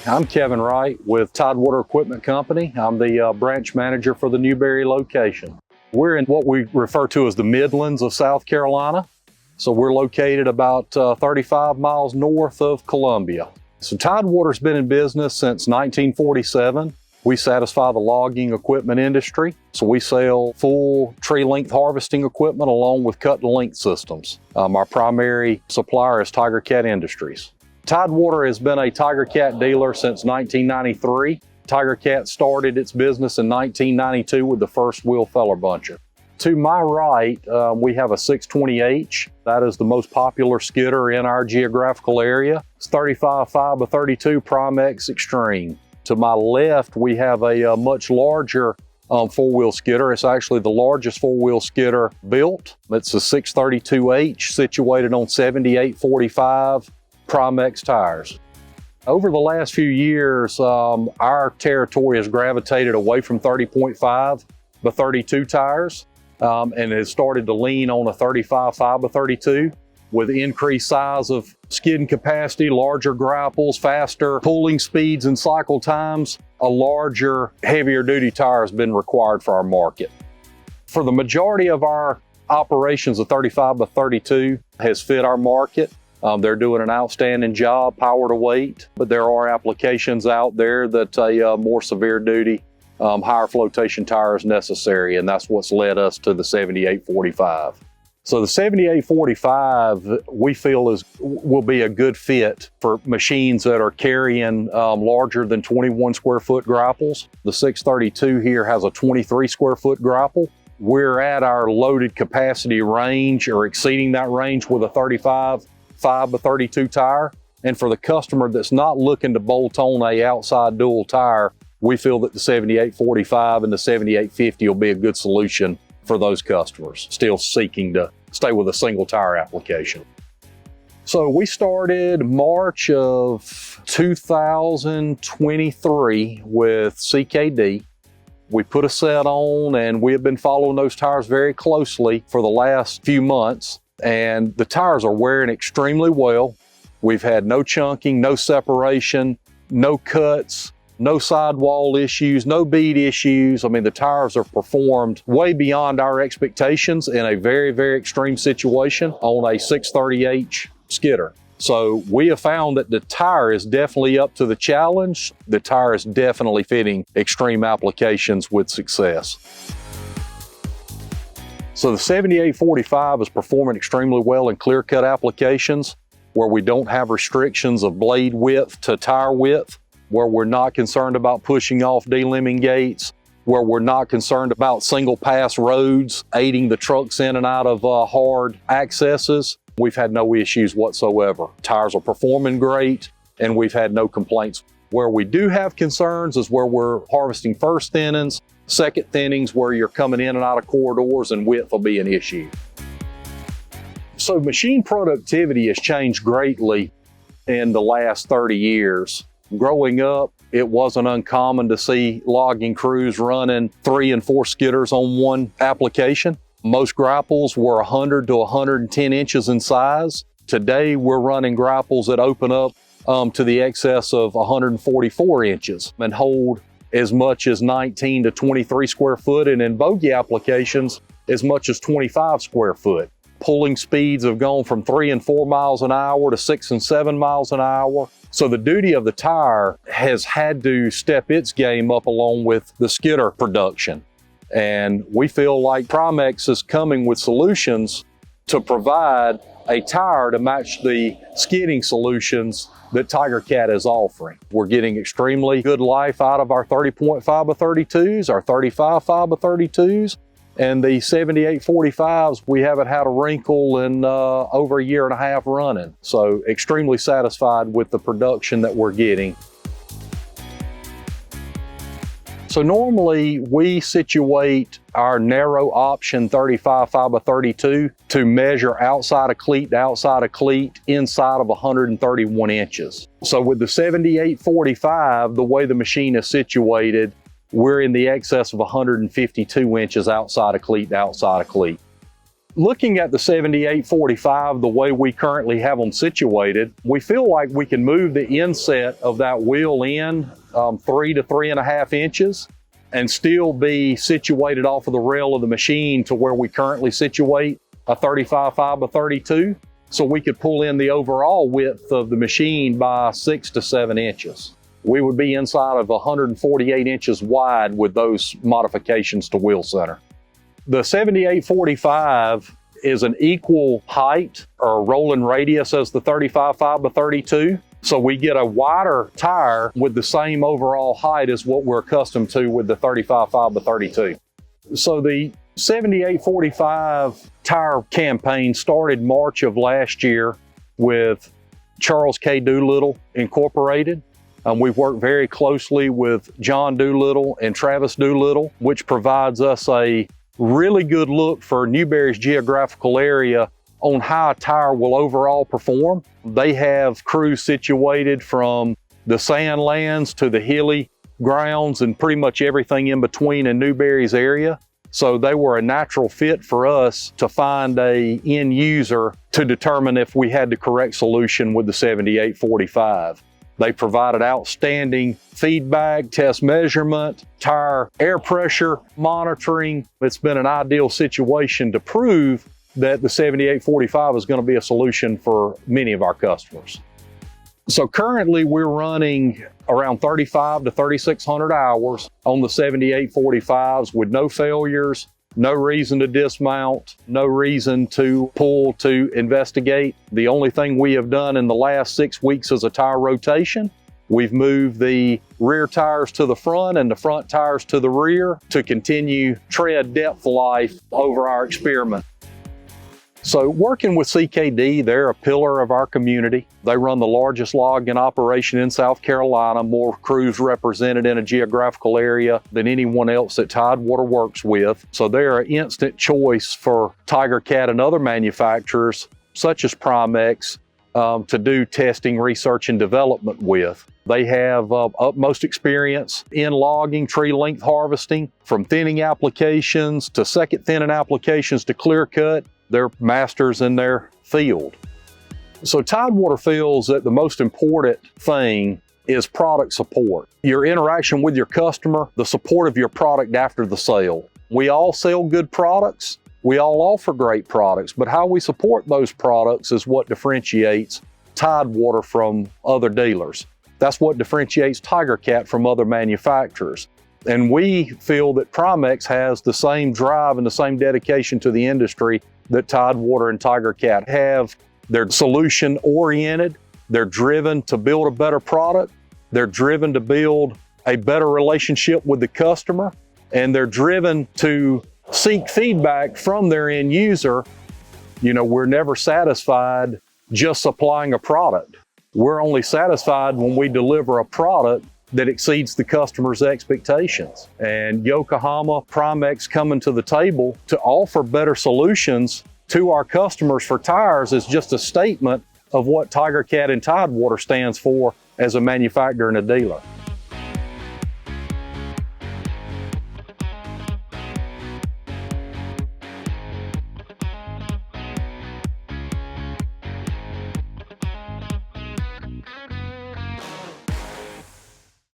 I'm Kevin Wright with Tidewater Equipment Company. I'm the branch manager for the Newberry location. We're in what we refer to as the Midlands of South Carolina. So we're located about 35 miles north of Columbia. So Tidewater's been in business since 1947. We satisfy the logging equipment industry. So we sell full tree length harvesting equipment along with cut and length systems. Our primary supplier is Tiger Cat Industries. Tidewater has been a Tiger Cat dealer since 1993. Tiger Cat started its business in 1992 with the first wheel feller buncher. To my right, we have a 620H. That is the most popular skidder in our geographical area. It's 35 5x32 Primex Extreme. To my left, we have a much larger four-wheel skidder. It's actually the largest four-wheel skidder built. It's a 632H situated on 7845 Primex tires. Over the last few years, our territory has gravitated away from 30.5 by 32 tires and has started to lean on a 35 5 by 32 with increased size of skidding capacity, larger grapples, faster pulling speeds and cycle times. A larger, heavier duty tire has been required for our market. For the majority of our operations, the 35 by 32 has fit our market. They're doing an outstanding job, power to weight, but there are applications out there that a more severe duty, higher flotation tire is necessary, and that's what's led us to the 7845. So the 7845 we feel will be a good fit for machines that are carrying larger than 21 square foot grapples. The 632 here has a 23 square foot grapple. We're at our loaded capacity range or exceeding that range with a 35 5 by 32 tire. And for the customer that's not looking to bolt on a outside dual tire, we feel that the 7845 and the 7850 will be a good solution for those customers still seeking to stay with a single tire application. So we started March of 2023 with CKD. We put a set on and we have been following those tires very closely for the last few months. And the tires are wearing extremely well. We've had no chunking, no separation, no cuts, no sidewall issues, no bead issues. I mean, the tires have performed way beyond our expectations in a very, very extreme situation on a 630H skidder. So we have found that the tire is definitely up to the challenge. The tire is definitely fitting extreme applications with success. So the 7845 is performing extremely well in clear-cut applications where we don't have restrictions of blade width to tire width, where we're not concerned about pushing off delimbing gates, where we're not concerned about single-pass roads aiding the trucks in and out of hard accesses. We've had no issues whatsoever. Tires are performing great, and we've had no complaints. Where we do have concerns is where we're harvesting first thinnings, second thinnings where you're coming in and out of corridors, and width will be an issue. So machine productivity has changed greatly in the last 30 years. Growing up, it wasn't uncommon to see logging crews running 3 and 4 skidders on one application. Most grapples were 100 to 110 inches in size. Today, we're running grapples that open up to the excess of 144 inches and hold as much as 19 to 23 square foot, and in bogey applications, as much as 25 square foot. Pulling speeds have gone from 3 and 4 miles an hour to 6 and 7 miles an hour. So the duty of the tire has had to step its game up along with the skidder production. And we feel like Primex is coming with solutions to provide a tire to match the skidding solutions that Tiger Cat is offering. We're getting extremely good life out of our 30.5 by 32s, our 35 5 by 32s, and the 7845s, we haven't had a wrinkle in over a year and a half running. So extremely satisfied with the production that we're getting. So normally we situate our narrow option 35 5 by 32 to measure outside of cleat to outside of cleat inside of 131 inches. So with the 7845, the way the machine is situated, we're in the excess of 152 inches outside of cleat to outside of cleat. Looking at the 7845, the way we currently have them situated, we feel like we can move the inset of that wheel in 3 to 3.5 inches and still be situated off of the rail of the machine to where we currently situate a 35.5 by 32. So we could pull in the overall width of the machine by 6 to 7 inches. We would be inside of 148 inches wide with those modifications to wheel center. The 7845 is an equal height or rolling radius as the 35.5 by 32. So we get a wider tire with the same overall height as what we're accustomed to with the 35.5 by 32. So the 7845 tire campaign started March of last year with Charles K. Doolittle Incorporated. We've worked very closely with John Doolittle and Travis Doolittle, which provides us a really good look for Newberry's geographical area on how a tire will overall perform. They have crews situated from the sand lands to the hilly grounds and pretty much everything in between in Newberry's area. So they were a natural fit for us to find a end user to determine if we had the correct solution with the 7845. They provided outstanding feedback, test measurement, tire air pressure monitoring. It's been an ideal situation to prove that the 7845 is going to be a solution for many of our customers. So currently we're running around 35 to 3,600 hours on the 7845s with no failures, no reason to dismount, no reason to pull to investigate. The only thing we have done in the last 6 weeks is a tire rotation. We've moved the rear tires to the front and the front tires to the rear to continue tread depth life over our experiment. So working with CKD, they're a pillar of our community. They run the largest logging operation in South Carolina, more crews represented in a geographical area than anyone else that Tidewater works with. So they're an instant choice for Tiger Cat and other manufacturers, such as Primex, to do testing, research, and development with. They have utmost experience in logging, tree length harvesting, from thinning applications to second thinning applications to clear cut. They're masters in their field. So Tidewater feels that the most important thing is product support. Your interaction with your customer, the support of your product after the sale. We all sell good products. We all offer great products, but how we support those products is what differentiates Tidewater from other dealers. That's what differentiates Tiger Cat from other manufacturers. And we feel that Primex has the same drive and the same dedication to the industry that Tidewater and Tiger Cat have. They're solution oriented. They're driven to build a better product. They're driven to build a better relationship with the customer. And they're driven to seek feedback from their end user. You know, we're never satisfied just supplying a product. We're only satisfied when we deliver a product that exceeds the customer's expectations. And Yokohama, Primex coming to the table to offer better solutions to our customers for tires is just a statement of what Tiger Cat and Tidewater stands for as a manufacturer and a dealer.